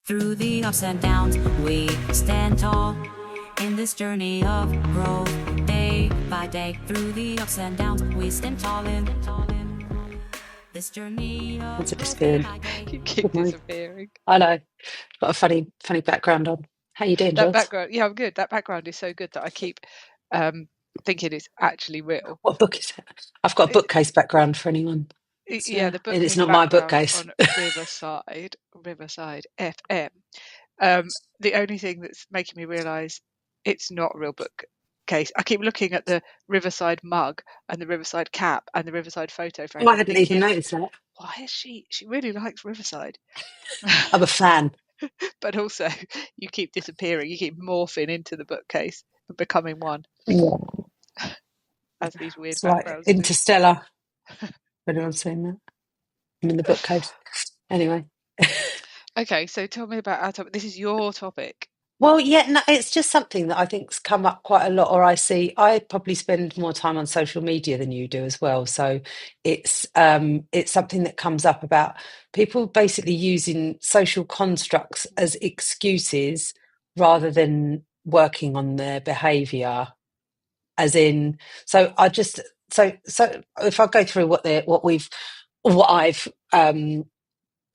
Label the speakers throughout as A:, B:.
A: Through the ups and downs, we stand tall in this journey of growth. Day by day, through the ups and downs, we stand tall in this journey of
B: It's
A: growth. Day
B: disappearing.
A: by day.
C: You keep
B: Good morning.
C: disappearing.
B: I know. Got a funny background on. How you doing,
C: That
B: Jules?
C: background, yeah, I'm good. That background is so good that I keep um, thinking it's actually real.
B: What book is it? I've got a
C: It,
B: bookcase background for anyone.
C: yeah, the
B: It's
C: bookcase
B: not my
C: background
B: bookcase.
C: on Riverside FM. The only thing that's making me realise it's not a real bookcase. I keep looking at the Riverside mug and the Riverside cap and the Riverside photo
B: Oh,
C: frame
B: I
C: and
B: hadn't even
C: thinking,
B: noticed that.
C: why is she? She really likes Riverside.
B: I'm a fan.
C: But also, you keep disappearing. You keep morphing into the bookcase and becoming one,
B: Yeah.
C: as these weird
B: It's like
C: backgrounds do.
B: Interstellar. If anyone's seen that? I'm in the bookcase. Anyway.
C: Okay, so tell me about our topic. This is your topic.
B: Well, yeah, no, it's just something that I think's come up quite a lot, or I see. I probably spend more time on social media than you do as well. So it's something that comes up about people basically using social constructs as excuses rather than working on their behaviour. As in, so I just so if I go through what I've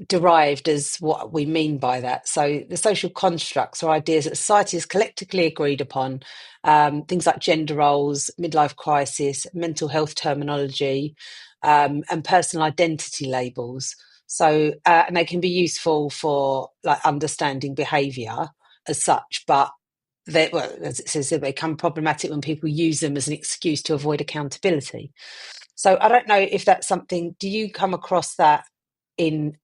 B: derived as what we mean by that. So the social constructs are ideas that society has collectively agreed upon, things like gender roles, midlife crisis, mental health terminology, and personal identity labels. So and they can be useful for like understanding behaviour as such, but well, as it says, they become problematic when people use them as an excuse to avoid accountability. So I don't know if that's something. Do you come across that in,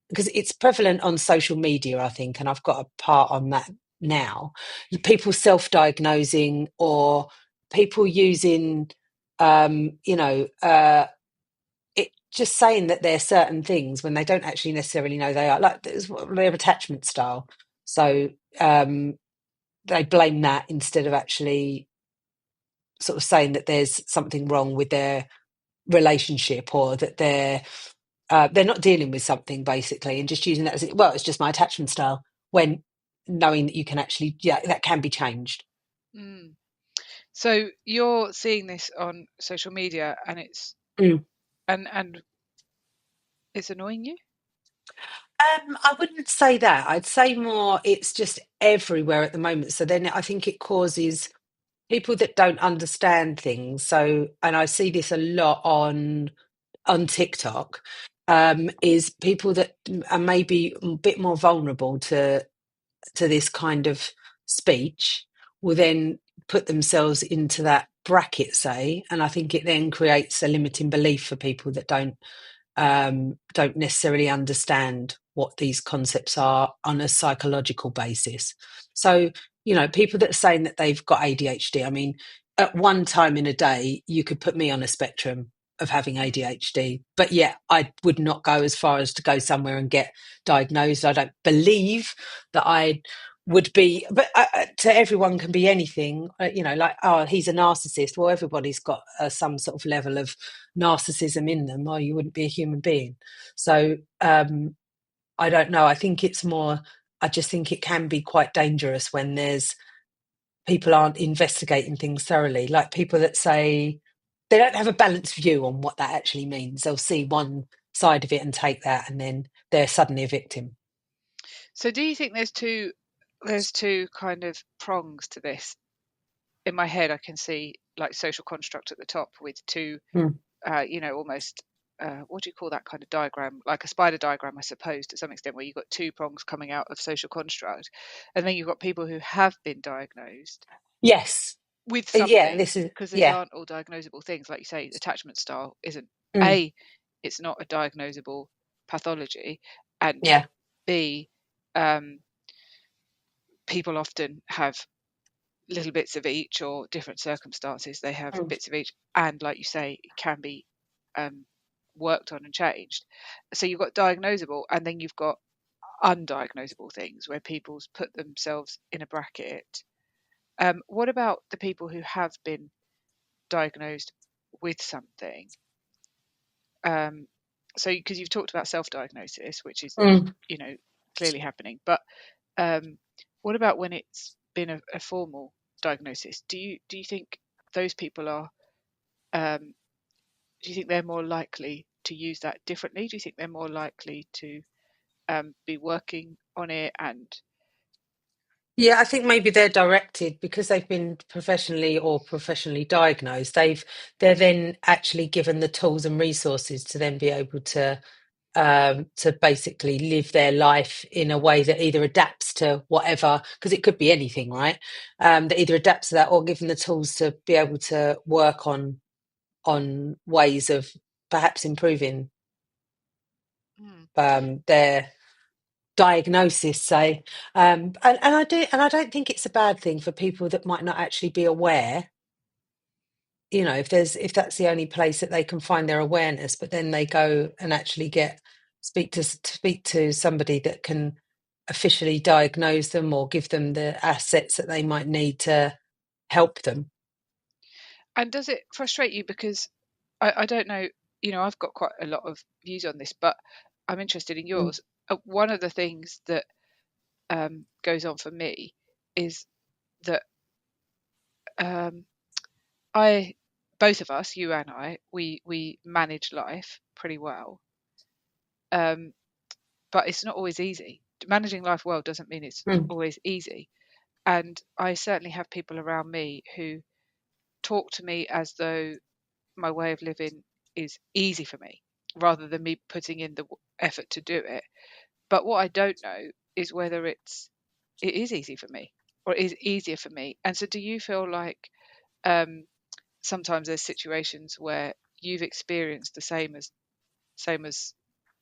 B: because it's prevalent on social media, I think, and I've got a part on that now. People self-diagnosing or people using, it just saying that they're certain things when they don't actually necessarily know they are. Like their attachment style. So they blame that instead of actually sort of saying that there's something wrong with their relationship or that they're not dealing with something basically, and just using that as well, it's just my attachment style, when knowing that you can actually, yeah, that can be changed.
C: Mm. So you're seeing this on social media, and
B: Mm.
C: and it's annoying you.
B: I wouldn't say that. I'd say more it's just everywhere at the moment. So then I think it causes people that don't understand things. So, and I see this a lot on TikTok, is people that are maybe a bit more vulnerable to this kind of speech will then put themselves into that bracket, say, and I think it then creates a limiting belief for people that don't necessarily understand what these concepts are on a psychological basis. So, people that are saying that they've got ADHD, I mean, at one time in a day, you could put me on a spectrum of having
C: Mm.
B: ADHD, but yet I would not go as far as to go somewhere and get diagnosed. I don't believe that I would be, but to everyone can be anything, like, oh, he's a narcissist. Well, everybody's got some sort of level of narcissism in them, or you wouldn't be a human being. So I don't know. I think it's more, I just think it can be quite dangerous when there's people aren't investigating things thoroughly, like people that say they don't have a balanced view on what that actually means. They'll see one side of it and take that, and then they're suddenly a victim.
C: So do you think there's two kind of prongs to this? In my head, I can see like social construct at the top with two,
B: Mm.
C: almost. What do you call that kind of diagram? Like a spider diagram, I suppose, to some extent, where you've got two prongs coming out of social construct, and then you've got people who have been diagnosed
B: Yes.
C: with
B: Yeah,
C: something,
B: this is,
C: because these
B: yeah.
C: aren't all diagnosable things. Like you say, attachment style isn't.
B: Mm.
C: A, it's not a diagnosable pathology, and
B: Yeah.
C: B, um, people often have little bits of each, or different circumstances they have
B: Mm.
C: bits of each, and like you say, it can be um, worked on and changed. So you've got diagnosable, and then you've got undiagnosable things where people's put themselves in a bracket. What about the people who have been diagnosed with something? um, so because you've talked about self-diagnosis, which is,
B: Mm.
C: you know clearly happening. But what about when it's been a formal diagnosis? Do you think those people are do you think they're more likely to use that differently? Do you think they're more likely to be working on it? And
B: Yeah, I think maybe they're directed because they've been professionally diagnosed. They're then actually given the tools and resources to then be able to basically live their life in a way that either adapts to whatever, because it could be anything, right? That either adapts to that or given the tools to be able to work on ways of perhaps improving
C: mm,
B: their diagnosis, say. And I don't think it's a bad thing for people that might not actually be aware, if that's the only place that they can find their awareness, but then they go and actually speak to somebody that can officially diagnose them or give them the assets that they might need to help them.
C: and does it frustrate you? Because I don't know, I've got quite a lot of views on this, but I'm interested in
B: Mm,
C: yours. One of the things that goes on for me is that um, I, both of us, you and I, we manage life pretty well, um, but it's not always easy. Managing life well doesn't mean it's
B: mm,
C: always easy, and I certainly have people around me who talk to me as though my way of living is easy for me, rather than me putting in the effort to do it. But what I don't know is whether it is easy for me or is easier for me. And so, do you feel like um, sometimes there's situations where you've experienced the same as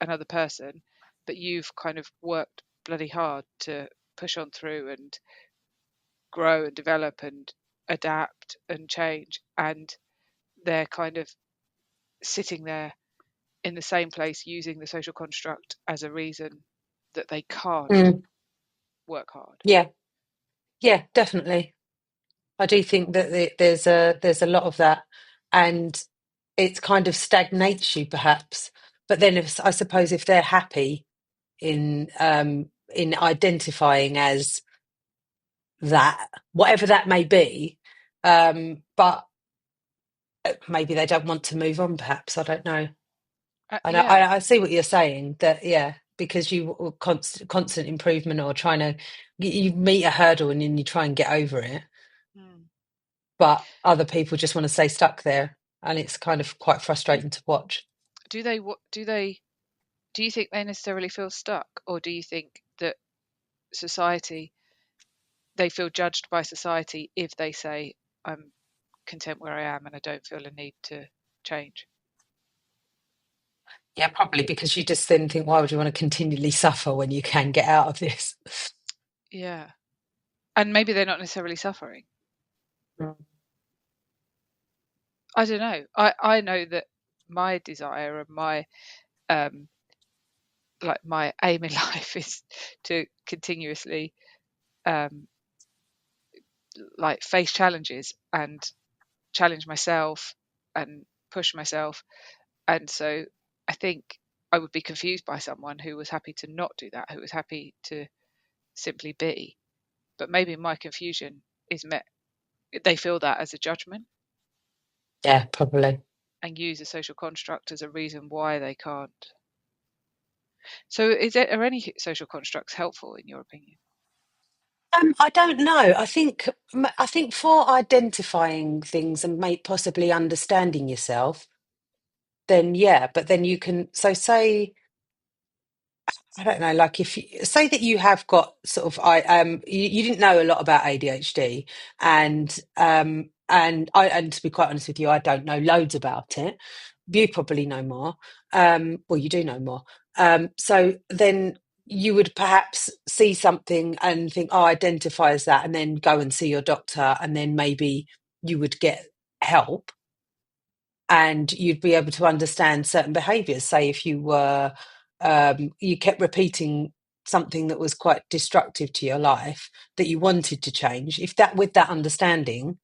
C: another person, but you've kind of worked bloody hard to push on through and grow and develop and adapt and change, and they're kind of sitting there in the same place using the social construct as a reason that they can't
B: mm.
C: work hard?
B: Yeah, yeah, definitely. I do think that there's a lot of that, and it kind of stagnates you, perhaps. But then, if I suppose if they're happy in identifying as that, whatever that may be, but maybe they don't want to move on. Perhaps I don't know. I know
C: Yeah.
B: I see what you're saying. That yeah, because you constant improvement or trying to you meet a hurdle and then you try and get over it,
C: Mm.
B: but other people just want to stay stuck there, and it's kind of quite frustrating to watch.
C: Do you think they necessarily feel stuck, or do you think that society they feel judged by society if they say I'm content where I am and I don't feel a need to change?
B: Yeah, probably because you just then think, why would you want to continually suffer when you can get out of this?
C: Yeah. And maybe they're not necessarily suffering.
B: Mm.
C: I don't know. I know that my desire and um my aim in life is to continuously um face challenges and challenge myself and push myself. And so I think I would be confused by someone who was happy to not do that, who was happy to simply be. But maybe my confusion is met, they feel that as a judgment
B: Yeah, probably.
C: and use a social construct as a reason why they can't. So, are any social constructs helpful in your opinion?
B: I don't know. I think for identifying things and may possibly understanding yourself, then yeah. But then you can say I don't know, like if you say that you have got sort of you didn't know a lot about ADHD and to be quite honest with you, I don't know loads about it. You probably know more. Well, you do know more. So then you would perhaps see something and think, oh, identify as that, and then go and see your doctor, and then maybe you would get help and you'd be able to understand certain behaviors. Say if you kept repeating something that was quite destructive to your life that you wanted to change, if that with that understanding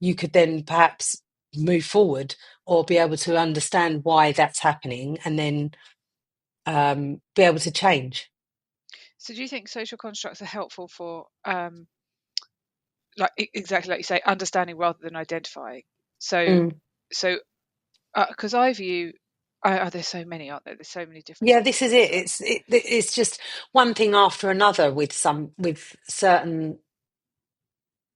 B: you could then perhaps move forward or be able to understand why that's happening and then be able to change.
C: So do you think social constructs are helpful for like exactly like you say, understanding rather than identifying? So
B: Mm.
C: so because I view there's so many, aren't there? There's so many different
B: Yeah,
C: social
B: this is it.
C: constructs.
B: It's just one thing after another with certain.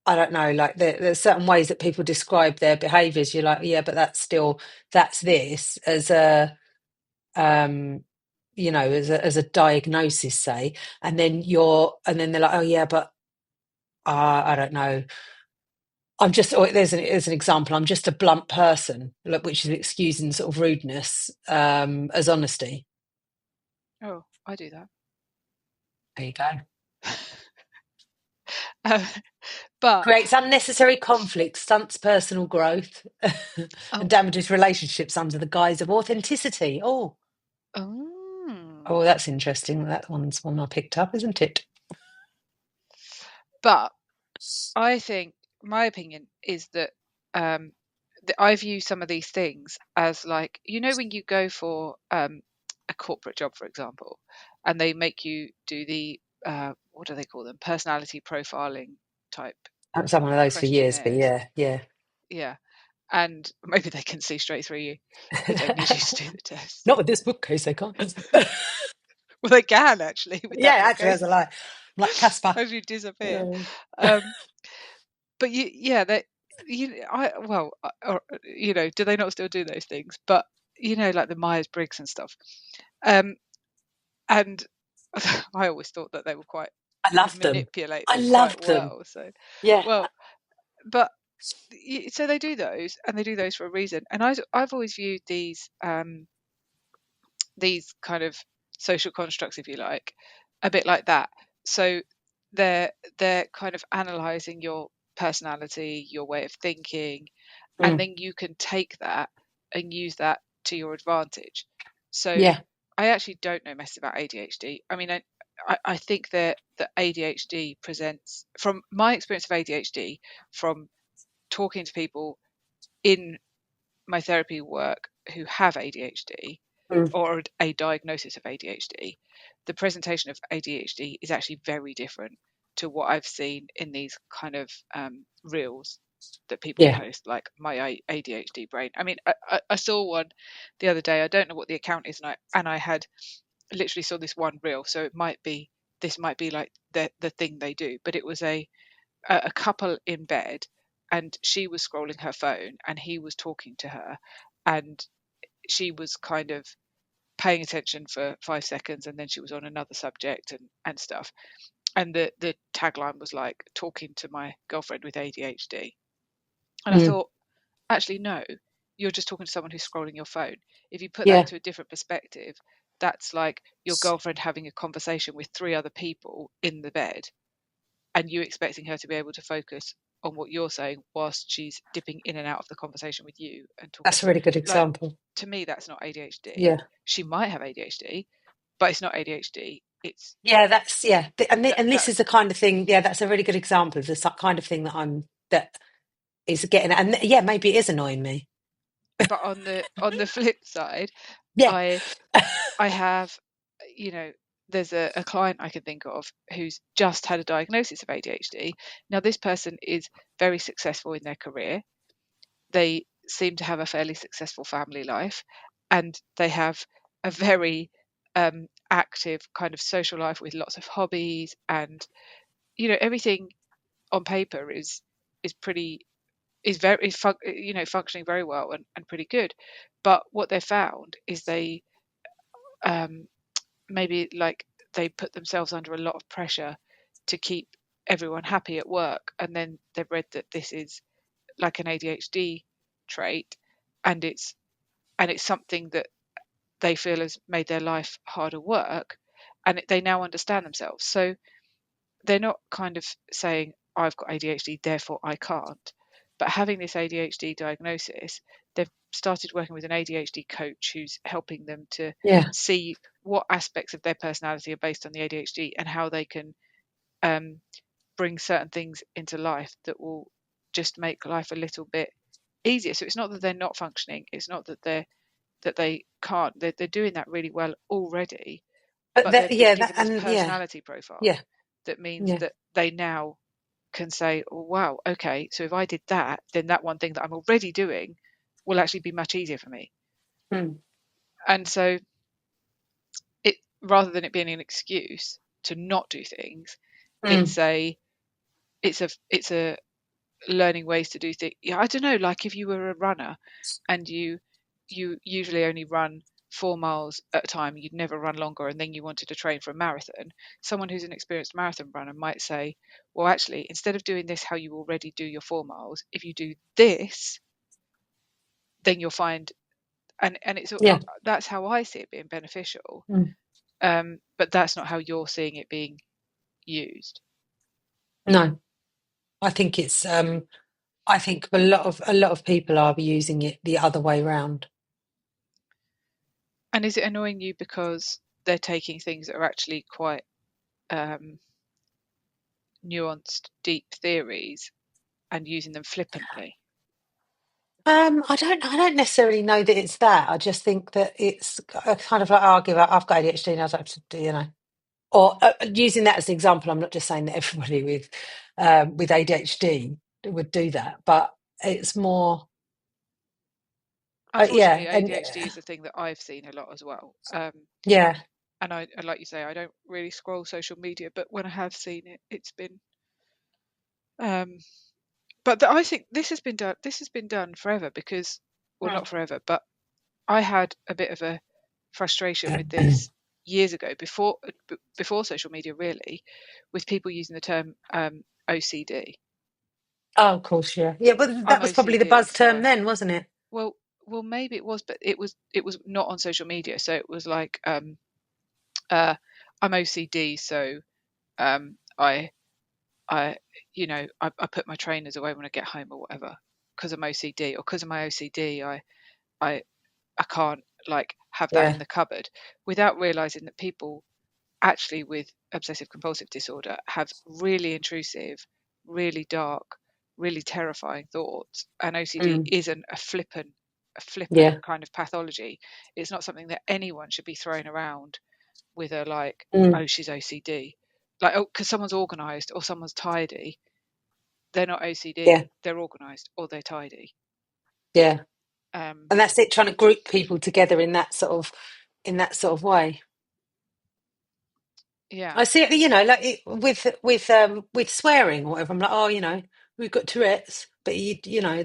B: I don't know, like there's certain ways that people describe their behaviours. You're like, yeah, but that's this as a as a diagnosis, say, and then they're like, oh yeah, but I don't know. There's an example. I'm just a blunt person, like, which is excusing sort of rudeness as honesty.
C: Oh, I do that.
B: There you go.
C: Um, but
B: Creates unnecessary conflict, stunts personal growth, and
C: oh,
B: damages relationships under the guise of authenticity.
C: oh,
B: Oh, that's interesting. That one's one I picked up, isn't it?
C: but I think my opinion is that um, I view some of these things as like, when you go for a corporate job, for example, and they make you do the what do they call them? Personality profiling type
B: I haven't done one of those for years, but
C: questionnaires.
B: yeah, yeah.
C: Yeah. And maybe they can see straight through you. They don't need you to do the test.
B: Not with this bookcase, they can't.
C: Well, they can actually with
B: Yeah,
C: that
B: actually, that's
C: bookcase
B: a lie. I'm like Casper.
C: as you disappear.
B: Uh,
C: Um, but that or do they not still do those things? But like the Myers Briggs and stuff. Um, and I always thought that they were
B: I
C: you could
B: love them.
C: manipulate
B: I
C: them quite
B: love them.
C: well. So,
B: Yeah.
C: well, but so they do those, and they do those for a reason. And I've always viewed these kind of social constructs, if you like, a bit like that. So they're kind of analyzing your personality, your way of thinking, and
B: Mm.
C: then you can take that and use that to your advantage. So
B: Yeah.
C: I actually don't know mess about ADHD. I mean, I think that the ADHD presents, from my experience of ADHD, from talking to people in my therapy work who have ADHD
B: Mm.
C: or a diagnosis of ADHD, the presentation of ADHD is actually very different to what I've seen in these kind of reels that people
B: Yeah.
C: post, like my ADHD brain. I mean, I saw one the other day. I don't know what the account is, and I had literally saw this one reel, so this might be like the thing they do, but it was a couple in bed, and she was scrolling her phone and he was talking to her, and she was kind of paying attention for 5 seconds, and then she was on another subject and stuff. And the tagline was like, talking to my girlfriend with ADHD. And I
B: Mm.
C: thought, actually, no, you're just talking to someone who's scrolling your phone. If you put that
B: Yeah.
C: into a different perspective, that's like your girlfriend having a conversation with three other people in the bed, and you expecting her to be able to focus on what you're saying whilst she's dipping in and out of the conversation with you and talking
B: That's a
C: to,
B: really good
C: like,
B: example.
C: to me that's not ADHD.
B: Yeah.
C: She might have ADHD, but it's not ADHD. It's
B: Yeah, that's yeah. And this is
C: that's
B: the kind of thing, yeah, that's a really good example of the kind of thing that is getting and yeah, maybe it is annoying me.
C: but on the flip side,
B: Yeah.
C: I I have, you know, there's a client I can think of who's just had a diagnosis of ADHD. Now this person is very successful in their career. They seem to have a fairly successful family life, and they have a very active kind of social life with lots of hobbies, and everything on paper is pretty is very is functioning very well and pretty good. But what they found is they um, maybe like they put themselves under a lot of pressure to keep everyone happy at work, and then they've read that this is like an ADHD trait, and it's something that they feel has made their life harder work, and they now understand themselves. So they're not kind of saying, I've got ADHD, therefore I can't. But having this ADHD diagnosis, they've started working with an ADHD coach who's helping them to
B: Yeah.
C: see what aspects of their personality are based on the ADHD and how they can um, bring certain things into life that will just make life a little bit easier. So it's not that they're not functioning, it's not that they can't. They're doing that really well already,
B: But
C: but then
B: that,
C: been
B: yeah,
C: given this personality profile
B: yeah,
C: that means
B: yeah.
C: that they now can say, oh, wow, okay, so if I did that, then that one thing that I'm already doing will actually be much easier for me.
B: Mm,
C: And so it, rather than it being an excuse to not do things,
B: mm,
C: it's a it's a learning ways to do things. Yeah, I don't know, like if you were a runner and you usually only run 4 miles at a time, you'd never run longer, and then you wanted to train for a marathon, someone who's an experienced marathon runner might say, well, actually, instead of doing this how you already do your 4 miles, if you do this, then you'll find, and it's
B: yeah.
C: that's how I see it being beneficial.
B: Mm.
C: But that's not how you're seeing it being used.
B: No, I think it's. I think a lot of people are using it the other way round.
C: And is it annoying you because they're taking things that are actually quite um, nuanced, deep theories and using them flippantly?
B: I don't necessarily know that it's that. I just think that it's kind of like, oh, I've got ADHD and I don't have to do, or using that as an example. I'm not just saying that everybody with ADHD would do that, but it's more,
C: Unfortunately,
B: yeah, and
C: ADHD is a thing that I've seen a lot as well.
B: yeah,
C: And like you say, I don't really scroll social media, but when I have seen it, it's been. Um, but I think this has been done. This has been done forever because, well, not forever, but I had a bit of a frustration with this years ago, before social media, really, with people using the term OCD.
B: oh, of course, yeah, yeah. But
C: I'm
B: that was probably the
C: OCD,
B: buzz
C: so
B: term then, wasn't it?
C: well, maybe it was, but it was not on social media, so it was like uh, I'm OCD, so I I put my trainers away when I get home or whatever because I'm OCD, or because of my OCD, I I can't like have that in
B: Yeah,
C: the cupboard, without realizing that people actually with obsessive compulsive disorder have really intrusive, really dark, really terrifying thoughts. And OCD
B: mm,
C: isn't a flippant
B: yeah,
C: kind of pathology. It's not something that anyone should be throwing around with a like,
B: mm,
C: oh, she's OCD. Like, oh, because someone's organized or someone's tidy, they're not
B: yeah,
C: OCD, they're organized or they're tidy.
B: yeah.
C: Um,
B: And that's it, trying to group people together in that sort of way.
C: yeah.
B: I see it, like with swearing or whatever. I'm like, oh, we've got Tourette's, but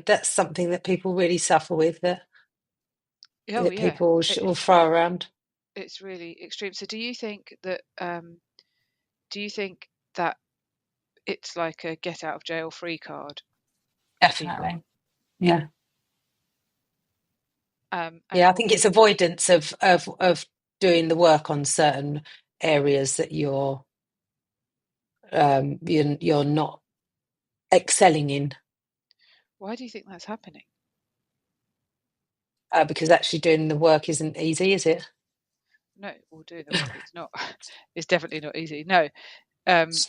B: that's something that people really suffer with, that
C: Oh,
B: that
C: yeah.
B: people will throw around.
C: It's really extreme. So do you think that it's like a get out of jail free card for people?
B: Definitely. Yeah.
C: And
B: Yeah, I think it's avoidance of doing the work on certain areas that you're not excelling in,
C: why do you think that's happening?
B: because actually doing the work isn't easy, is it?
C: No, well, doing the work, it's not. It's definitely not easy. No. Um,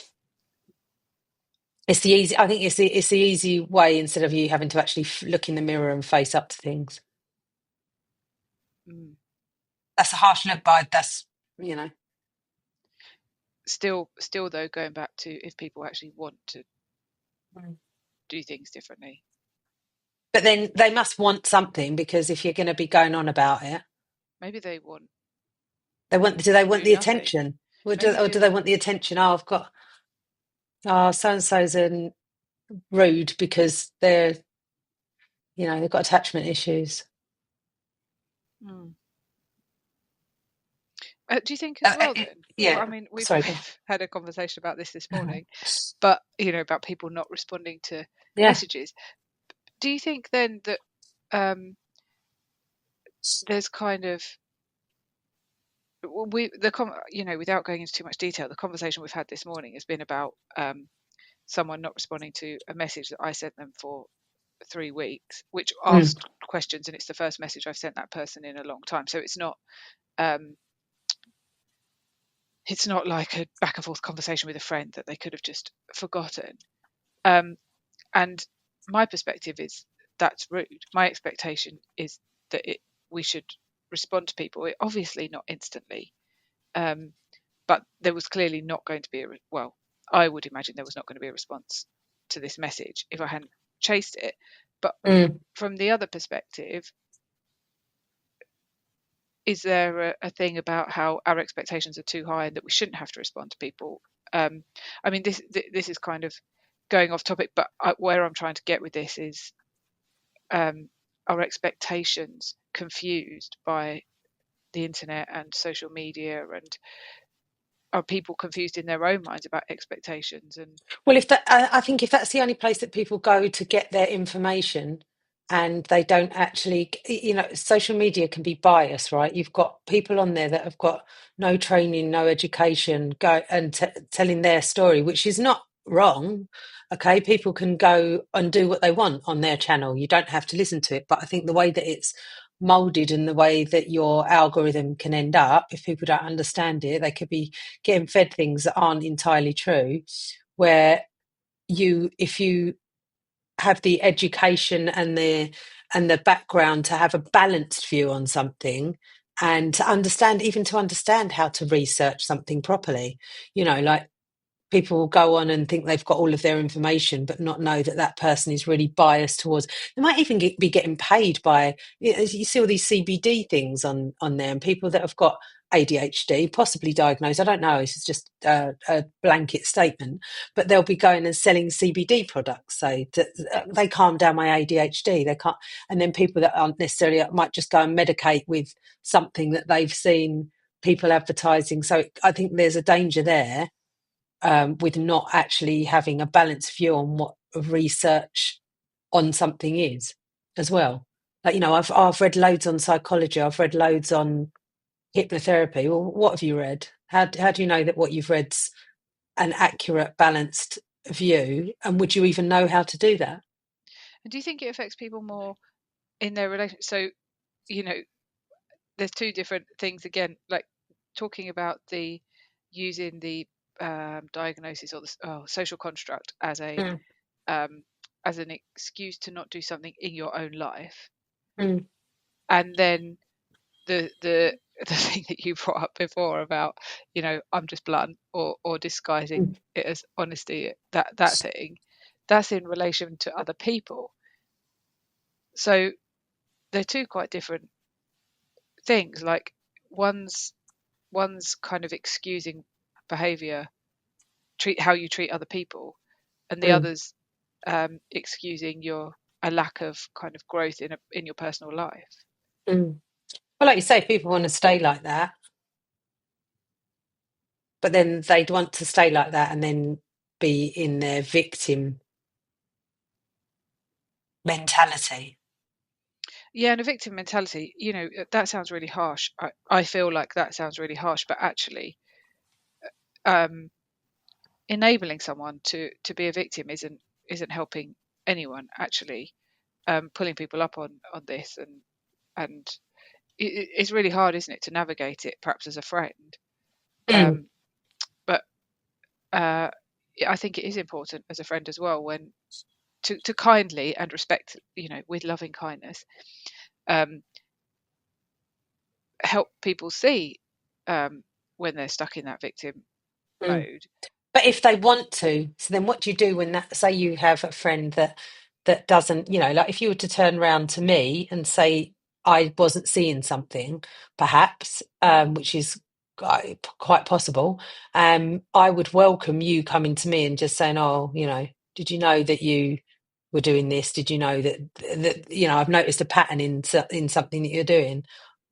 B: It's the easy. I think it's the easy way, instead of you having to actually look in the mirror and face up to things.
C: mm,
B: That's a harsh look, but you know.
C: still though, going back to if people actually want to
B: Mm.
C: do things differently,
B: But then they must want something, because if you're going to be going on about it,
C: maybe they want
B: they want. Do they want
C: absolutely
B: the
C: nothing.
B: attention? Or do,
C: Maybe
B: or do
C: do.
B: they want the attention? Oh, I've got. Oh, so and so's rude because they've got attachment issues.
C: Mm. Do you think as well then? Well,
B: Yeah.
C: I mean, we've
B: Sorry. Go on.
C: we've had a conversation about this morning, but about people not responding to
B: Yeah.
C: messages. Do you think then that um, there's kind of without going into too much detail, the conversation we've had this morning has been about someone not responding to a message that I sent them for 3 weeks, which
B: Mm.
C: asked questions, and it's the first message I've sent that person in a long time. So um, it's not like a back and forth conversation with a friend that they could have just forgotten. Um, and my perspective is that's rude. My expectation is that we should respond to people, obviously not instantly, um, but there was clearly not going to be well, I would imagine there was not going to be a response to this message if I hadn't chased it. But from the other perspective, is there a thing about how our expectations are too high and that we shouldn't have to respond to people? I mean, this is kind of going off topic, but where I'm trying to get with this is, our expectations confused by the internet and social media, and are people confused in their own minds about expectations? And
B: Well, I think if that's the only place that people go to get their information, and they don't actually, social media can be biased, right? You've got people on there that have got no training, no education, go and telling their story, which is not wrong. Okay, people can go and do what they want on their channel. You don't have to listen to it. But I think the way that it's molded and the way that your algorithm can end up, if people don't understand it, they could be getting fed things that aren't entirely true, where if you have the education and the background to have a balanced view on something, and to understand how to research something properly, like, people will go on and think they've got all of their information, but not know that that person is really biased towards. They might even be getting paid by. As you see all these CBD things on there, and people that have got ADHD, possibly diagnosed. I don't know. It's just a blanket statement, but they'll be going and selling CBD products. So they calm down my ADHD. They can't, and then people that aren't necessarily might just go and medicate with something that they've seen people advertising. So I think there's a danger there, with not actually having a balanced view on what research on something is as well. Like, I've read loads on psychology. I've read loads on hypnotherapy. Well, what have you read? How do you know that what you've read's an accurate, balanced view? And would you even know how to do that?
C: do you think it affects people more in their relationship? So, you know, there's two different things again, like talking about the using the diagnosis or the social construct
B: Mm,
C: um, as an excuse to not do something in your own life,
B: mm,
C: and then the the thing that you brought up before about, I'm just blunt, or disguising
B: mm,
C: it as honesty, that thing, that's in relation to other people. So they're two quite different things. Like one's kind of excusing behavior, treat how you treat other people, and the
B: mm,
C: other's excusing a lack of kind of growth in your personal life.
B: mm. Well, like you say, people want to stay like that, but then they'd want to stay like that and then be in their victim mentality.
C: Yeah, and a victim mentality, that sounds really harsh. I feel like that sounds really harsh, but actually, um, enabling someone to be a victim isn't helping anyone. Actually, pulling people up on this, and it's really hard, isn't it, to navigate it, perhaps as a friend.
B: Mm,
C: Um, but uh, I think it is important as a friend as well, when to kindly and respect, with loving kindness, um, help people see, when they're stuck in that victim
B: mm.
C: mode.
B: But if they want to, so then what do you do when that, say you have a friend that doesn't, like, if you were to turn around to me and say I wasn't seeing something, perhaps, which is quite possible, I would welcome you coming to me and just saying, oh, did you know that you were doing this? Did you know that I've noticed a pattern in something that you're doing?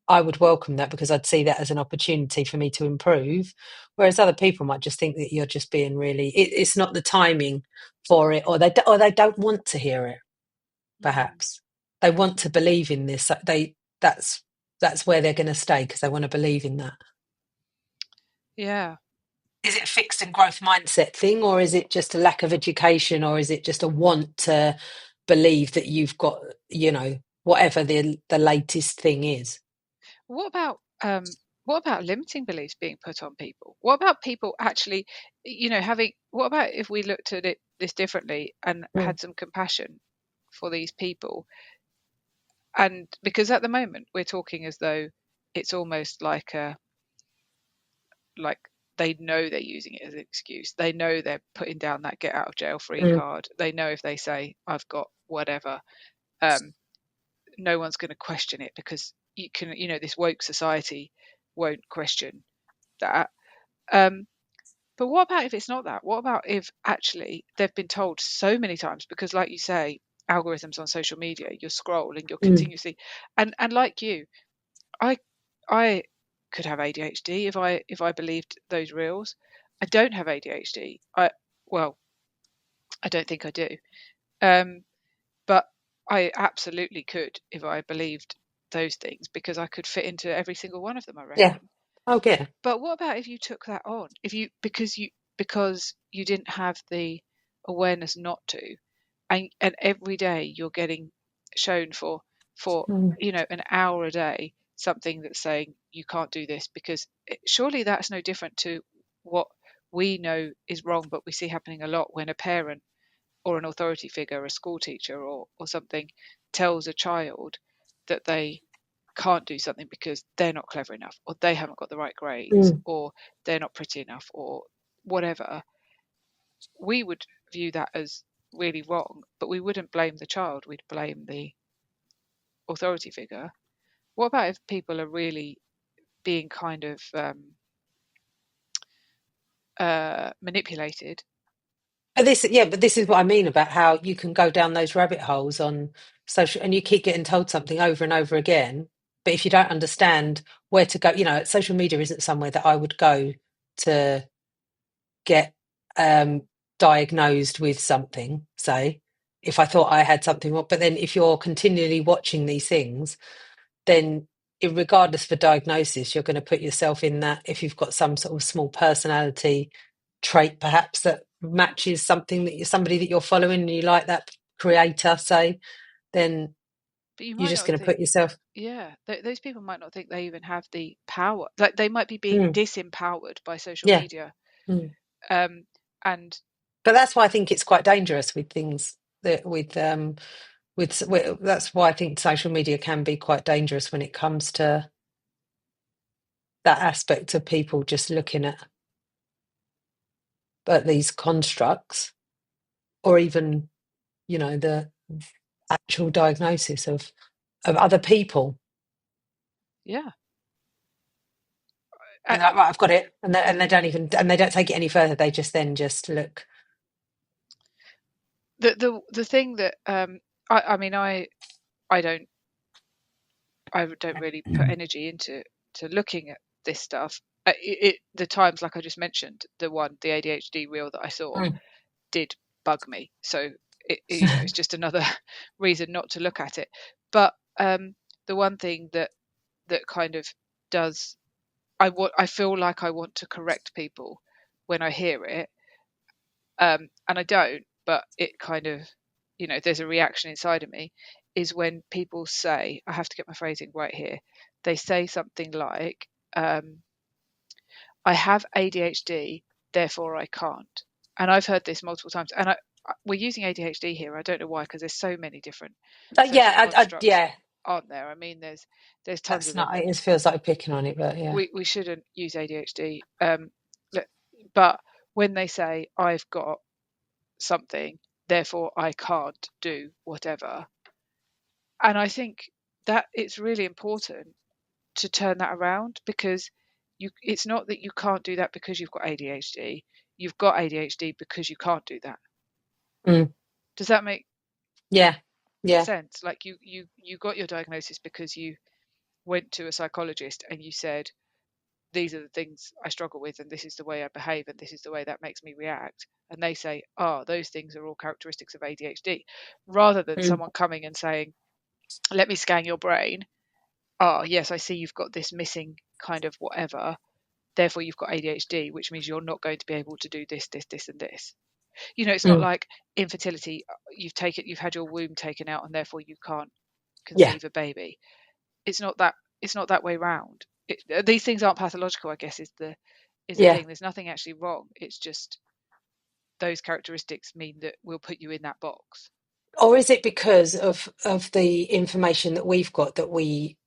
B: I would welcome that, because I'd see that as an opportunity for me to improve. Whereas other people might just think that you're just being really, it's not the timing for it, or they don't want to hear it.
C: Mm.
B: Perhaps they want to believe in this. That's where they're going to stay, because they want to believe in that.
C: Yeah.
B: Is it a fixed and growth mindset thing, or is it just a lack of education, or is it just a want to believe that you've got, whatever the latest thing is?
C: What about limiting beliefs being put on people? What about people actually, having? What about if we looked at this differently and
B: Mm,
C: had some compassion for these people? And because at the moment we're talking as though it's almost like they know they're using it as an excuse. They know they're putting down that get out of jail free
B: Mm.
C: card. They know if they say I've got whatever, um, no one's going to question it, because this woke society won't question that. Um, but what about if it's not that? What about if actually they've been told so many times? Because, like you say, algorithms on social media, you're scrolling, you're
B: Mm.
C: continuously, and like you, I I could have ADHD if I believed those reels. I don't have ADHD. Well, I don't think I do. Um, but I absolutely could if I believed those things, because I could fit into every single one of them, I
B: Yeah.
C: reckon.
B: Oh, yeah.
C: But what about if you took that on? If you because you didn't have the awareness not to, and every day you're getting shown for
B: Mm.
C: an hour a day something that's saying you can't do this, because surely that's no different to what we know is wrong, but we see happening a lot when a parent or an authority figure, a school teacher or something, tells a child that they can't do something because they're not clever enough, or they haven't got the right grades,
B: Mm.
C: or they're not pretty enough, or whatever. We would view that as really wrong, but we wouldn't blame the child, we'd blame the authority figure. What about if people are really being kind of manipulated?
B: But this is what I mean about how you can go down those rabbit holes on social, and you keep getting told something over and over again. But if you don't understand where to go, social media isn't somewhere that I would go to get diagnosed with something, say, if I thought I had something wrong. But then if you're continually watching these things, then regardless of a diagnosis, you're going to put yourself in that. If you've got some sort of small personality trait perhaps that matches something that somebody that you're following, and you like that creator, say, then
C: But you
B: you're
C: might
B: just
C: not
B: going to
C: think,
B: put yourself.
C: yeah, those people might not think they even have the power. Like, they might be being
B: Mm.
C: disempowered by social
B: Yeah.
C: media.
B: Mm.
C: Um, and
B: But that's why I think it's quite dangerous with things that with that's why I think social media can be quite dangerous when it comes to that aspect of people just looking at these constructs, or even the actual diagnosis of other people.
C: yeah,
B: And like, right, I've got it, and they don't even, and they don't take it any further. They just look.
C: the thing that I mean, I don't really put energy into looking at this stuff. The times, like I just mentioned, the ADHD reel that I saw
B: Mm.
C: did bug me. So it's just another reason not to look at it. But the one thing that kind of does, I feel like I want to correct people when I hear it, and I don't, but it kind of, there's a reaction inside of me, is when people say, I have to get my phrasing right here, they say something like, I have ADHD, therefore I can't. And I've heard this multiple times. And we're using ADHD here. I don't know why, because there's so many different
B: But
C: social
B: yeah,
C: constructs,
B: yeah,
C: aren't there? I mean, there's tons
B: that's
C: of
B: not.
C: them.
B: It feels like picking on it, but yeah.
C: We shouldn't use ADHD. But when they say I've got something, therefore I can't do whatever. And I think that it's really important to turn that around, because it's not that you can't do that because you've got ADHD. You've got ADHD because you can't do that.
B: Mm.
C: Does that make
B: Yeah, yeah.
C: sense? Like, you got your diagnosis because you went to a psychologist and you said, these are the things I struggle with, and this is the way I behave, and this is the way that makes me react. And they say, oh, those things are all characteristics of ADHD, rather than
B: Mm.
C: someone coming and saying, let me scan your brain. Oh, yes, I see you've got this missing kind of whatever. Therefore, you've got ADHD, which means you're not going to be able to do this, this, this, and this. It's not
B: Mm.
C: like infertility. You've had your womb taken out, and therefore you can't
B: Yeah,
C: conceive a baby. It's not that. It's not that way round. These things aren't pathological, I guess, is the
B: yeah.
C: thing. There's nothing actually wrong. It's just those characteristics mean that we'll put you in that box.
B: Or is it because of the information that we've got, that we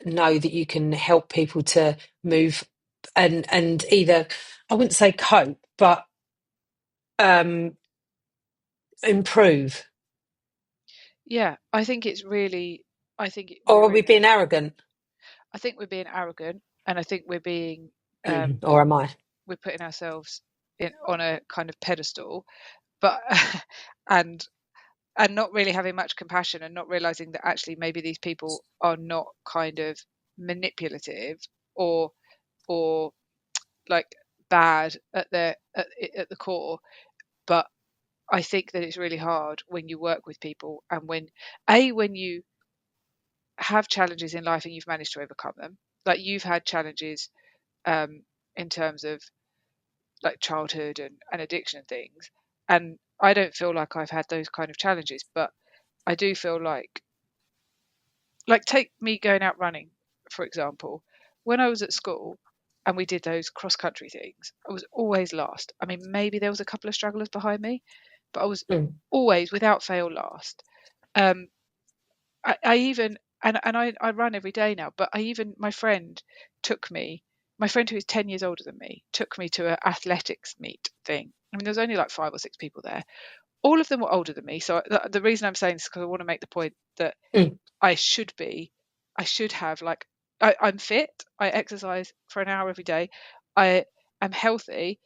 B: know that you can help people to move and either, I wouldn't say cope, but um, improve?
C: Yeah, I think it's really, I think
B: Or are
C: we're
B: we
C: in a,
B: being arrogant?
C: I think we're being arrogant, and I think we're being, um,
B: Or am I?
C: we're putting ourselves in on a kind of pedestal, but and and not really having much compassion and not realizing that actually maybe these people are not kind of manipulative or or like bad at their at the core, but I think that it's really hard when you work with people and when you have challenges in life and you've managed to overcome them, like you've had challenges um in terms of like childhood and addiction and things, and I don't feel like I've had those kind of challenges, but I do feel like take me going out running, for example. When I was at school and we did those cross country things, I was always last. I mean, maybe there was a couple of strugglers behind me, but I was
B: Mm,
C: always, without fail, last. Um, I even I run every day now, but I even took me, my friend who is 10 years older than me, took me to an athletics meet thing. I mean, there was only like 5 or 6 people there. All of them were older than me. So the reason I'm saying this is because I want to make the point that
B: mm,
C: I should be, I should have like, I'm fit. I exercise for an hour every day. I am healthy,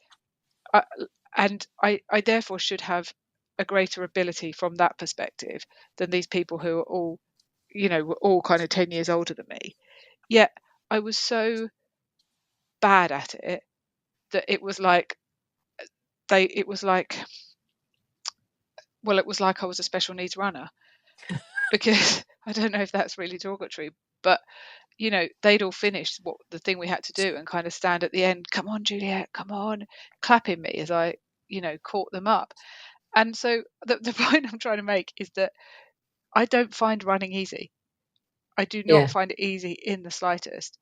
C: I, and I therefore should have a greater ability from that perspective than these people who are all, were all kind of 10 years older than me. Yet I was so bad at it that it was like, well, it was like I was a special needs runner because I don't know if that's really derogatory, but they'd all finished what the thing we had to do and kind of stand at the end, come on, Juliet, come on, clapping me as I, caught them up. And so the point I'm trying to make is that I don't find running easy. I do not
B: yeah.
C: find it easy in the slightest,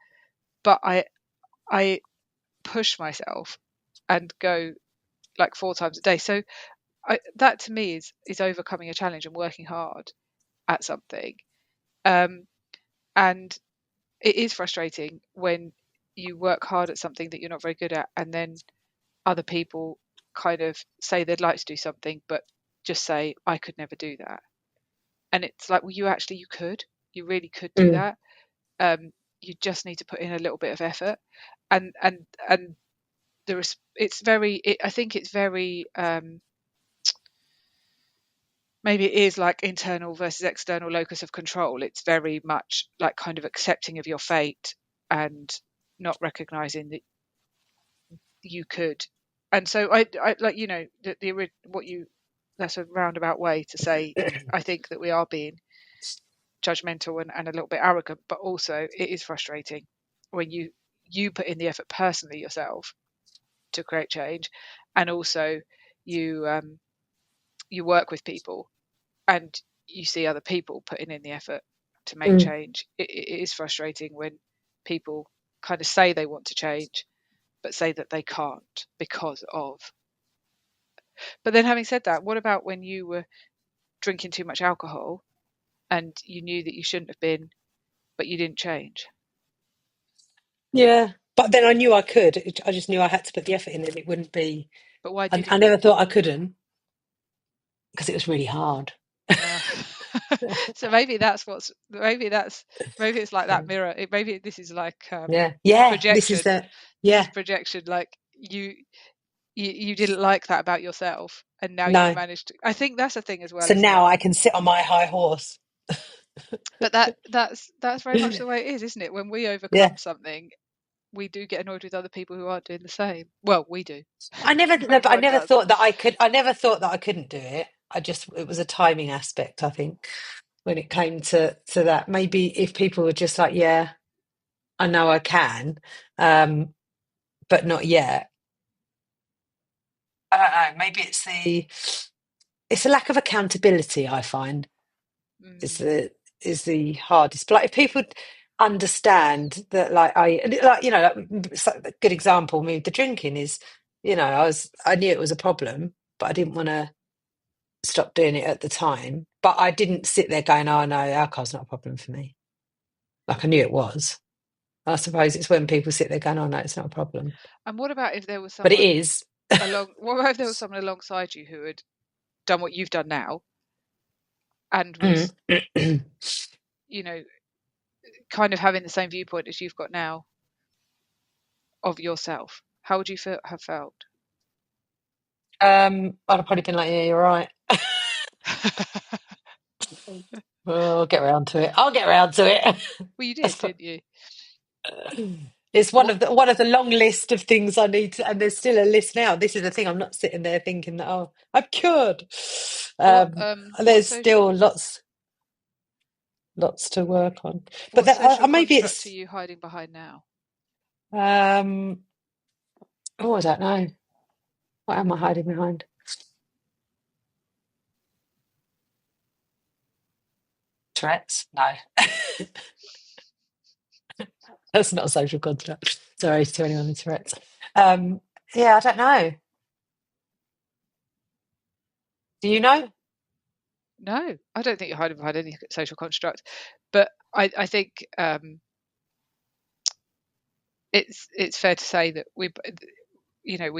C: but I push myself and go like 4 times a day. So that to me is overcoming a challenge and working hard at something. Um, and it is frustrating when you work hard at something that you're not very good at, and then other people kind of say they'd like to do something, but just say, I could never do that. And it's like, well, you really could do
B: Mm,
C: that. You just need to put in a little bit of effort. And it's very, I think it's very, maybe it is like internal versus external locus of control. It's very much like kind of accepting of your fate and not recognizing that you could. And so I like, the what you that's a roundabout way to say I think that we are being judgmental and a little bit arrogant, but also it is frustrating when you put in the effort personally yourself to create change, and also you you work with people and you see other people putting in the effort to make
B: mm,
C: change. It is frustrating when people kind of say they want to change but say that they can't because of. But then having said that, what about when you were drinking too much alcohol and you knew that you shouldn't have been, but you didn't change?
B: yeah. But then I knew I could. I just knew I had to put the effort in, and it wouldn't be.
C: But why
B: I
C: didn't
B: never
C: you?
B: thought I couldn't because it was really hard.
C: Uh, so maybe it's like that mirror. Maybe this is like
B: Yeah, yeah. This is
C: projection.
B: the
C: This
B: yeah.
C: is projection. Like you didn't like that about yourself, and now you've
B: No.
C: managed to. I think that's a thing as well,
B: So
C: isn't it?
B: now I can sit on my high horse.
C: But that's very much the way it is, isn't it? When we
B: Yeah.
C: overcome something, we do get annoyed with other people who aren't doing the same. Well, we do.
B: I never
C: Not
B: no, but I
C: everyone
B: never
C: does.
B: thought that I could. I never thought that I couldn't do it. I just it was a timing aspect. I think when it came to that, maybe if people were just like, yeah, I know I can, um, but not yet. I don't know. Maybe it's a lack of accountability. I find is
C: Mm,
B: the hardest. But like if people understand that, like a good example. I mean, the drinking is, I knew it was a problem, but I didn't want to stop doing it at the time. But I didn't sit there going, "Oh no, alcohol's not a problem for me." Like I knew it was. I suppose it's when people sit there going, "Oh no, it's not a problem,"
C: And what about if there was
B: but it
C: someone
B: is.
C: what about if there was someone alongside you who had done what you've done now and
B: Mm.
C: was, you know, kind of having the same viewpoint as you've got now of yourself? How would you have felt?
B: I'd have probably been like, "Yeah, you're right." Well, I'll get around to it. I'll get around to it.
C: Well, you
B: That's
C: did,
B: fu-
C: didn't you?
B: It's
C: What
B: one of the long list of things I need to, and there's still a list now. This is the thing. I'm not sitting there thinking that, oh, I'm cured.
C: what what
B: There's
C: social
B: still lots to work on. But
C: what social
B: maybe
C: construct are
B: it's
C: you hiding behind now?
B: um. Oh, I don't know. What am I hiding behind? Tourette's? No, that's not a social construct. Sorry to anyone with Tourette's. Um, yeah, I don't know. Do you know?
C: No, I don't think you're hiding behind any social construct, but I think it's fair to say that you know,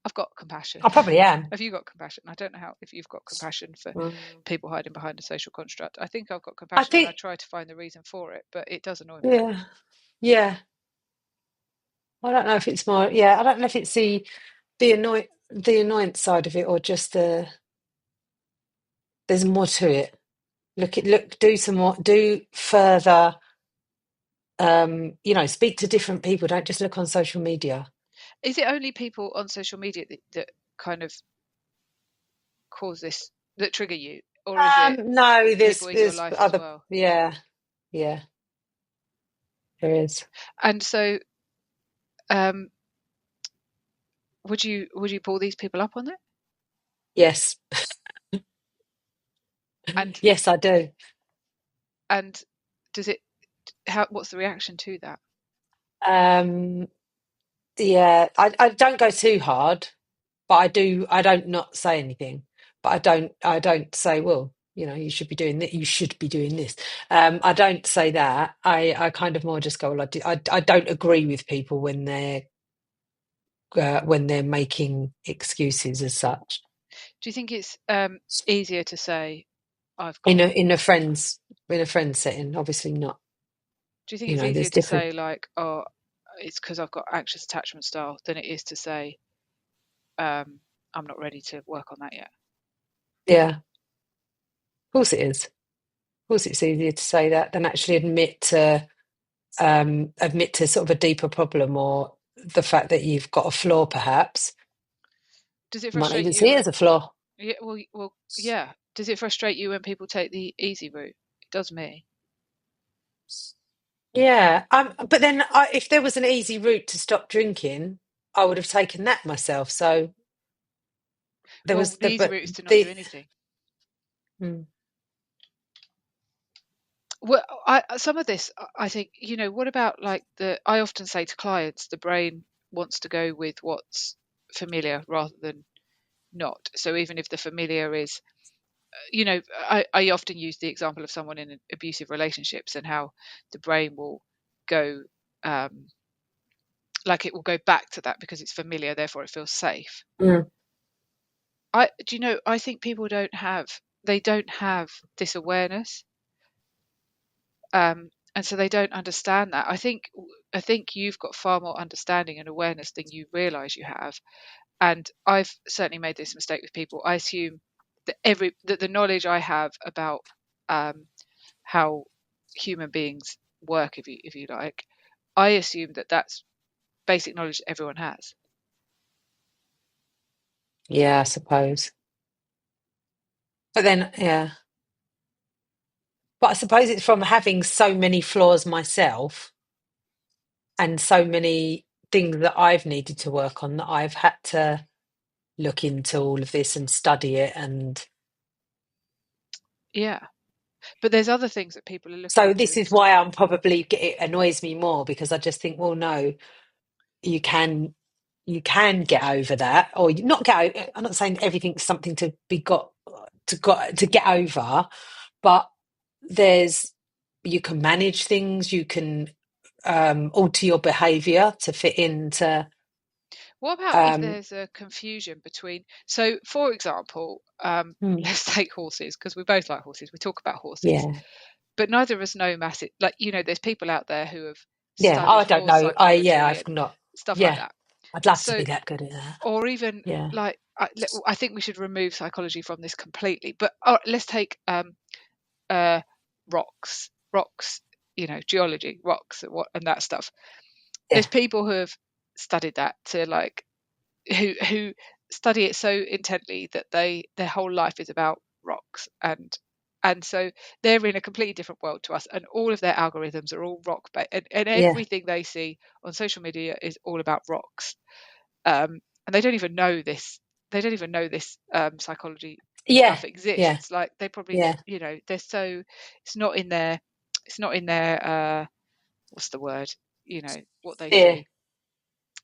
C: I've got compassion.
B: I probably am.
C: Have you got compassion? I don't know how if you've got compassion for
B: Mm.
C: people hiding behind a social construct. I think I've got
B: I
C: compassion and I
B: think,
C: try to find the reason for it, but it does annoy me.
B: yeah, yeah. I don't know if it's more, yeah, I don't know if it's the annoyance side of it or just there's more to it. Do some more, do further, speak to different people. Don't just look on social media.
C: Is it only people on social media that kind of cause this, that trigger you, or is it
B: No,
C: people in your
B: there's
C: life as
B: other,
C: well?
B: yeah, yeah, there is.
C: And so, um, would you pull these people up on it?
B: Yes,
C: And
B: yes, I do.
C: and does it? What's the reaction to that?
B: Um, yeah, I don't go too hard. But I don't not say anything. But I don't say, well, you should be doing that. You should be doing this. I don't say that. I kind of more just go, well, I don't agree with people when they're making excuses as such.
C: Do you think it's easier to say I've
B: In
C: got?
B: a friend setting, obviously not.
C: Do you think it's easier
B: There's
C: to
B: different.
C: say like, oh, it's because I've got anxious attachment style than it is to say I'm not ready to work on that yet?
B: Yeah, of course it is. Of course, it's easier to say that than actually admit to sort of a deeper problem or the fact that you've got a flaw, perhaps.
C: Does it
B: You might not
C: frustrate
B: even
C: you
B: see it as
C: when?
B: a flaw.
C: Yeah, well, yeah. Does it frustrate you when people take the easy route? It does me.
B: Yeah, but then if there was an easy route to stop drinking, I would have taken that myself. So there
C: Well,
B: was
C: the
B: the,
C: easy
B: but
C: route is to not do
B: the,
C: anything.
B: hmm,
C: Well, some of this, I think, what about like I often say to clients, the brain wants to go with what's familiar rather than not. So even if the familiar is, I often use the example of someone in abusive relationships and how the brain will go, um, like it will go back to that because it's familiar, therefore it feels safe.
B: mm,
C: I think people they don't have this awareness, and so they don't understand that. I think you've got far more understanding and awareness than you realize you have, and I've certainly made this mistake with people. I assume that the knowledge I have about um, how human beings work, if you like, I assume that that's basic knowledge that everyone has.
B: yeah, I suppose. But then, yeah, but I suppose it's from having so many flaws myself and so many things that I've needed to work on that I've had to look into all of this and study it. And
C: Yeah, but there's other things that people are looking
B: so
C: into
B: this
C: and
B: is why it annoys me more because I just think, well, no, you can you can get over that or not get over. I'm not saying everything's something to be got to get over, but there's you can manage things, you can alter your behavior to fit into
C: What about if
B: um
C: there's a confusion between, so for example,
B: hmm,
C: let's take horses, because we both like horses. We talk about horses,
B: yeah,
C: but neither of us know massive, like, there's people out there who have
B: yeah. Oh, I
C: studied
B: don't
C: horse
B: know.
C: psychology
B: I've
C: and
B: not.
C: stuff like
B: Yeah,
C: that.
B: I'd love to
C: So,
B: be that good at that.
C: or even
B: Yeah,
C: like, I think we should remove psychology from this completely. But let's take uh, rocks, geology, rocks, and that stuff.
B: yeah,
C: There's people who have studied that to like who study it so intently that their whole life is about rocks, and so they're in a completely different world to us, and all of their algorithms are all rock based, and
B: yeah,
C: everything they see on social media is all about rocks. And they don't even know this. They don't even know this psychology
B: yeah,
C: stuff
B: yeah,
C: exists. Like, they probably,
B: yeah.
C: they're so, it's not in their, it's not in their what's the word, what they
B: Yeah,
C: see.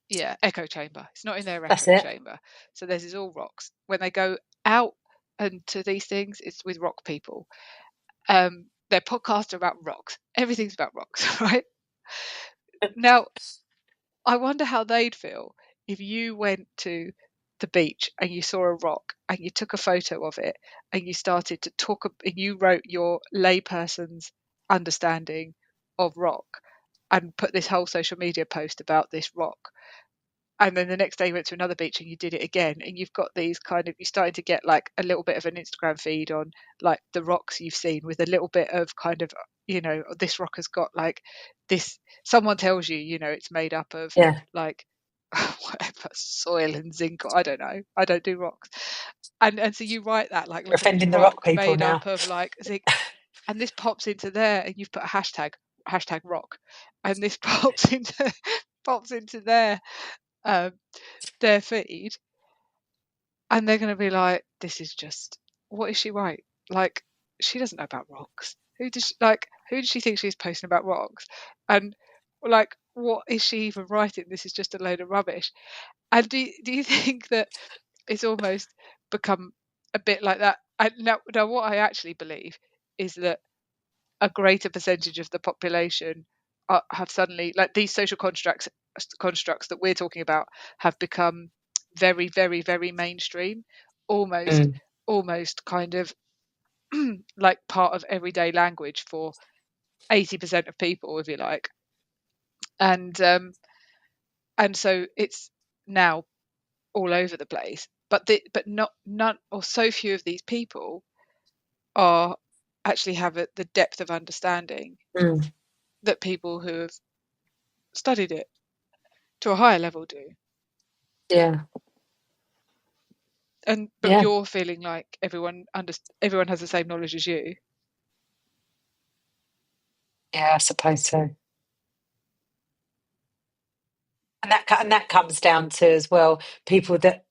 C: Yeah, echo chamber. It's not in their
B: that's
C: echo
B: it.
C: chamber. So this is all rocks. When they go out and to these things, it's with rock people. Their podcasts are about rocks. Everything's about rocks, right? Now, I wonder how they'd feel if you went to the beach and you saw a rock and you took a photo of it and you started to talk and you wrote your layperson's understanding of rock and put this whole social media post about this rock. And then the next day you went to another beach and you did it again, and you've got these kind of, you're starting to get like a little bit of an Instagram feed on like the rocks you've seen, with a little bit of kind of, this rock has got like this, someone tells you, it's made up of
B: Yeah,
C: like whatever, soil and zinc, or I don't know, I don't do rocks. And so you write that, like,
B: you're
C: look at this
B: offending the rock
C: rock
B: people
C: made
B: now.
C: up of like zinc, and this pops into there, and you've put a hashtag rock, and this pops into um their feed, and they're going to be like, this is just, what is she right? Like, she doesn't know about rocks. Who does she think she's posting about rocks? And like, what is she even writing? This is just a load of rubbish. And do you think that it's almost become a bit like that? And now what I actually believe is that a greater percentage of the population have suddenly, like, these social constructs that we're talking about have become very, very, very mainstream, almost
B: Mm,
C: almost kind of like part of everyday language for 80% of people, if you like. And um and so it's now all over the place, but not none, or so few of these people are actually have the depth of understanding
B: mm,
C: that people who have studied it to a higher level do.
B: yeah,
C: But
B: yeah,
C: you're feeling like everyone has the same knowledge as you.
B: yeah. I suppose so. And that comes down to as well people that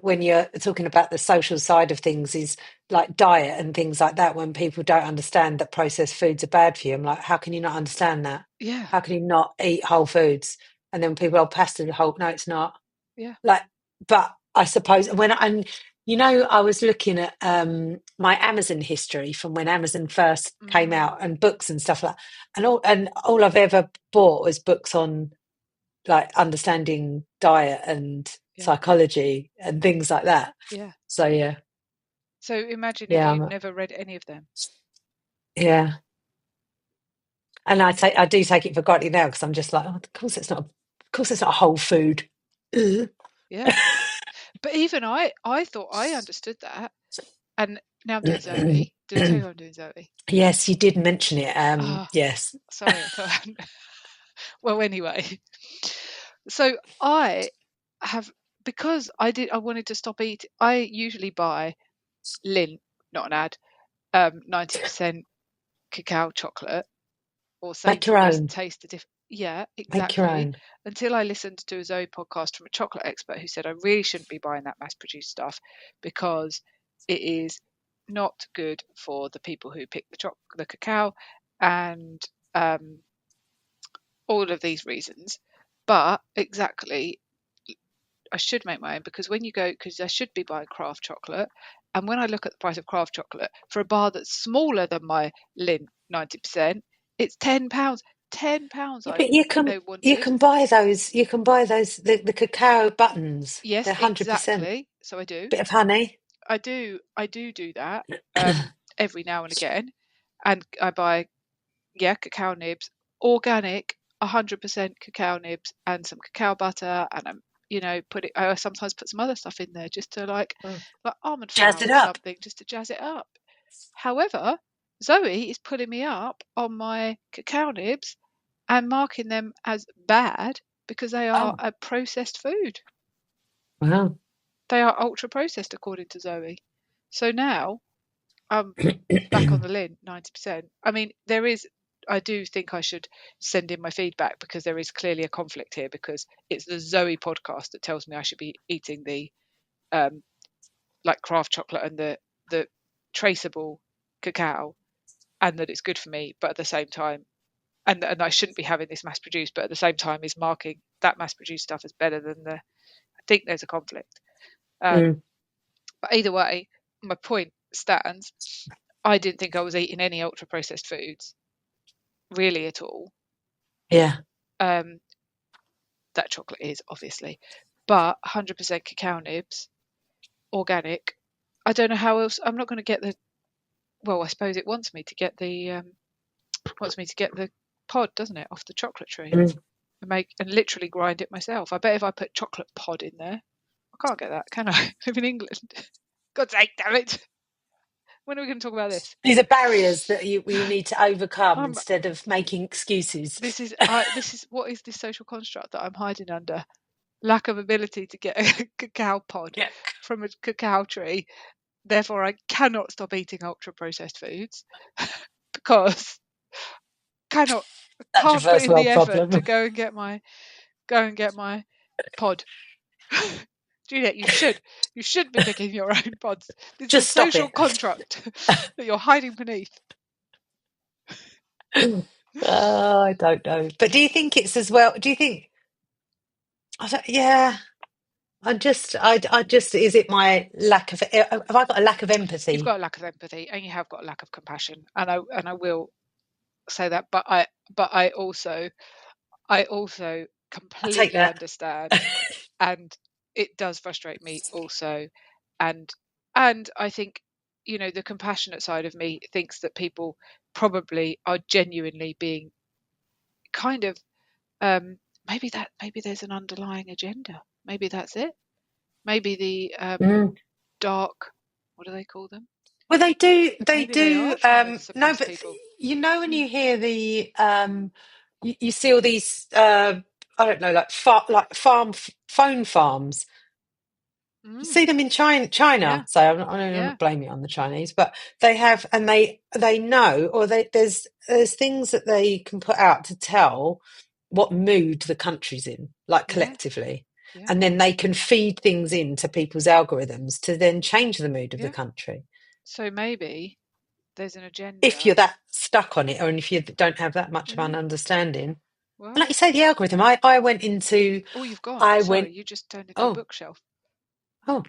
B: when you're talking about the social side of things is like diet and things like that. When people don't understand that processed foods are bad for you, I'm like, how can you not understand that?
C: Yeah,
B: How can you not eat whole foods? And then people, oh, pasta whole. No, it's not.
C: yeah.
B: Like, but I suppose I was looking at my Amazon history from when Amazon first came
C: Mm,
B: out, and books and stuff like that. And all I've ever bought was books on like understanding diet and
C: yeah,
B: psychology and things like that.
C: yeah.
B: So yeah,
C: So imagine if
B: yeah,
C: you'd never read any of them.
B: yeah. And I do take it for granted now because I'm just like, oh, of course it's not whole food. Ugh.
C: Yeah. But even I thought I understood that. And now I'm doing Zoe. Did I tell you I'm doing Zoe?
B: Yes, you did mention it.
C: Ah,
B: Yes,
C: sorry, I thought I hadn't. Well, anyway. So I have, because I wanted to stop eating. I usually buy Lindt, not an ad, 90% cacao chocolate, or
B: make your
C: Sainsbury's
B: own.
C: taste the different. Yeah,
B: Make your
C: exactly.
B: own.
C: Until I listened to a Zoe podcast from a chocolate expert who said I really shouldn't be buying that mass produced stuff because it is not good for the people who pick the cacao, and um, all of these reasons. But exactly, I should make my own, because when you go, because I should be buying craft chocolate, And when I look at the price of craft chocolate for a bar that's smaller than my Lindt 90%, it's £10. £10
B: Yeah,
C: I
B: but you
C: wanted.
B: can buy those. You can buy those the cacao buttons.
C: Yes,
B: They're 100%
C: exactly. So I do.
B: bit of honey.
C: I do that every now and again, and I buy cacao nibs, organic, 100% cacao nibs, and some cacao butter, and put it. I sometimes put some other stuff in there just to
B: Oh,
C: like almond
B: jazz
C: flour
B: it
C: or
B: up.
C: something, just to jazz it up. However, Zoe is pulling me up on my cacao nibs and marking them as bad because they are
B: Oh,
C: a processed food.
B: wow.
C: They are ultra processed according to Zoe. So now I'm back on the Lin 90%. I mean, I do think I should send in my feedback because there is clearly a conflict here because it's the Zoe podcast that tells me I should be eating the like craft chocolate and the traceable cacao and that it's good for me, but at the same time, and I shouldn't be having this mass produced, but at the same time is marking that mass produced stuff as better than I think there's a conflict.
B: Mm,
C: But either way, my point stands. I didn't think I was eating any ultra processed foods really at all.
B: yeah.
C: Um, that chocolate is obviously, but 100% cacao nibs, organic. I don't know how else. I'm not going to get the. Well, I suppose it wants me to get the pod, doesn't it, off the chocolate tree
B: Mm.
C: and literally grind it myself. I bet if I put chocolate pod in there, I can't get that, can I? I live in England. God's sake, damn it! When are we going to talk about this?
B: These are barriers that you need to overcome
C: Um,
B: instead of making excuses.
C: this is what is this social construct that I'm hiding under? Lack of ability to get a cacao pod
B: Yeah.
C: from a cacao tree. Therefore, I cannot stop eating ultra processed foods because cannot
B: That's your
C: can't put
B: first
C: in the
B: world
C: effort to
B: problem.
C: go and get my pod. Juliet, you should be picking your own pods. This is a
B: Just stop
C: social
B: it.
C: contract that you're hiding beneath.
B: Oh, I don't know. But do you think it's as well? Do you think? Yeah. I just, is it my lack of, have I got a lack of
C: You've
B: empathy?
C: got a lack of empathy, and you have got a lack of compassion, and I will say that. But I also
B: I take
C: completely
B: that.
C: understand, and it does frustrate me also, and and I think the compassionate side of me thinks that people probably are genuinely being kind of um, maybe there's an underlying agenda. Maybe that's it. Maybe the
B: Mm.
C: dark, what do they call them?
B: Well, they
C: Maybe they are
B: do,
C: trying to
B: no,
C: suppress
B: but
C: people.
B: when
C: Mm.
B: you hear you see all these, I don't know, like phone farms. You
C: Mm.
B: see them in China.
C: Yeah,
B: So I'm
C: yeah,
B: not blaming it on the Chinese, but they have, and they know, or there's things that they can put out to tell what mood the country's in, like
C: yeah,
B: collectively,
C: yeah,
B: and then they can feed things into people's algorithms to then change the mood of the
C: yeah.
B: country.
C: So maybe there's an
B: If you're
C: agenda.
B: that stuck on it, or if you don't have that much of an
C: Yeah.
B: understanding, and like
C: Well,
B: you say, the algorithm. I went into,
C: oh, you've gone.
B: I
C: Sorry,
B: went,
C: you just turned into a
B: oh,
C: bookshelf.
B: oh.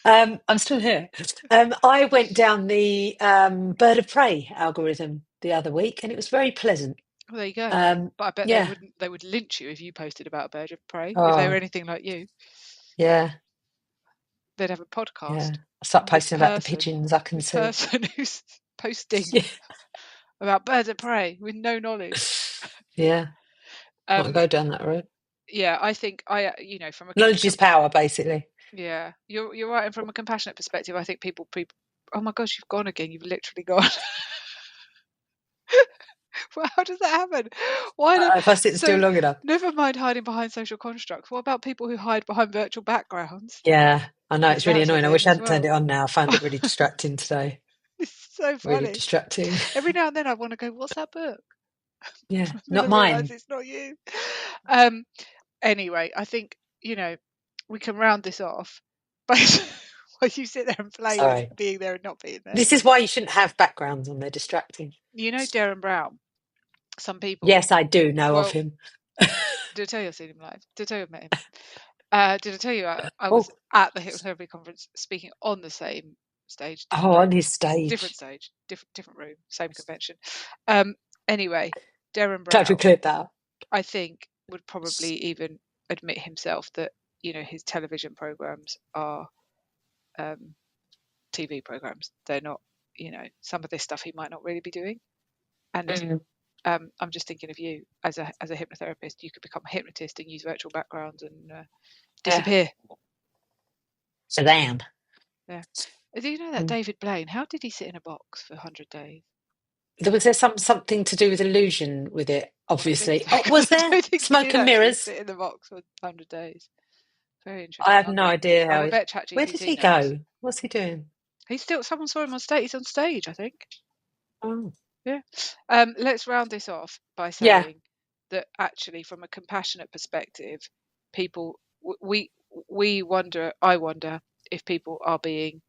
B: I'm still here. I went down the bird of prey algorithm the other week, and it was very pleasant.
C: Well, there you go.
B: Um,
C: But I bet they
B: yeah.
C: wouldn't. They would lynch you if you posted about a bird of prey. If they were
B: Oh,
C: anything like you,
B: yeah,
C: they'd have a
B: yeah.
C: podcast.
B: I start
C: This
B: posting about the
C: person,
B: pigeons I can
C: this
B: see.
C: person who's posting
B: Yeah,
C: about birds of prey with no knowledge.
B: yeah. Might
C: Um,
B: go down that road.
C: yeah, I think from a
B: Knowledge is power, basically.
C: yeah, you're right. And from a compassionate perspective, I think people. Oh my gosh, you've gone again. You've literally gone. Well, how does that happen? Why do
B: If I sit still
C: so?
B: long enough.
C: Never mind hiding behind social constructs. What about people who hide behind virtual backgrounds?
B: Yeah, I know
C: Because
B: it's really
C: that's a
B: annoying. I
C: thing
B: wish I
C: as
B: hadn't turned
C: well.
B: it on now. I found it really distracting today.
C: It's so
B: Really
C: funny.
B: distracting.
C: Every now and then I want to go, "What's that book?"
B: Yeah,
C: And then I
B: not
C: realise
B: mine.
C: it's not you. Um. Anyway, I think we can round this off. But while you sit there and flame and
B: Sorry.
C: being there and not being there.
B: This is why you shouldn't have backgrounds on. They're distracting.
C: Darren Brown. Some people.
B: Yes, I do know of
C: Well,
B: him.
C: did I tell you I've seen him live? Did I tell you I've met him? Did I tell you I was at the hypnotherapy conference speaking on the same stage, different room,
B: on his stage.
C: different room, same convention. Anyway, Darren
B: Glad we
C: Brown,
B: cleared that up.
C: I think, would probably even admit himself that, you know, his television programs are TV programs. They're not, you know, some of this stuff he might not really be doing. And I'm just thinking of you as a hypnotherapist. You could become a hypnotist and use virtual backgrounds and disappear.
B: Shazam.
C: Yeah. Do you know that David Blaine? How did he sit in a box for 100 days?
B: Was there something to do with illusion with it? Obviously.
C: So.
B: Was there?
C: I don't think
B: Smoke
C: he did
B: and mirrors?
C: sit in the box for 100 days. Very interesting.
B: I have no idea how.
C: I bet ChatGPT
B: Where did he
C: knows.
B: go? What's he doing?
C: He's still. Someone saw him on stage. He's on stage, I think.
B: Oh.
C: Yeah. Let's round this off by saying that actually, from a compassionate perspective, people we wonder. I wonder if people are being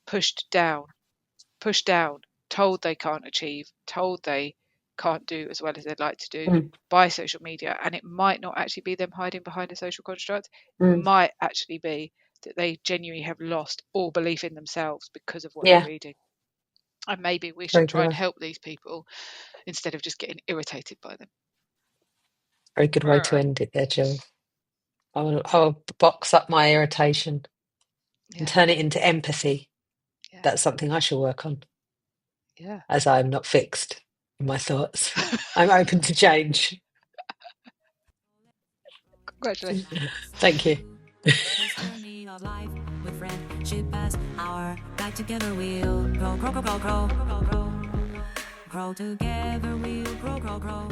C: pushed down, told they can't achieve, told they can't do as well as they'd like to do by social media, and it might not actually be them hiding behind a social construct. It might actually be that they genuinely have lost all belief in themselves because of what they're reading. And maybe we should try and help these people instead of just getting irritated by them.
B: Very good way to end it there, Jill. I'll box up my irritation and turn it into empathy.
C: Yeah.
B: That's something I shall work on.
C: Yeah.
B: As I'm not fixed in my thoughts. I'm open to change.
C: Congratulations.
B: Thank you.
A: This journey of life with friendship as our guide, together we'll grow, grow, grow, grow, grow, grow, grow. Grow together we'll grow, grow, grow.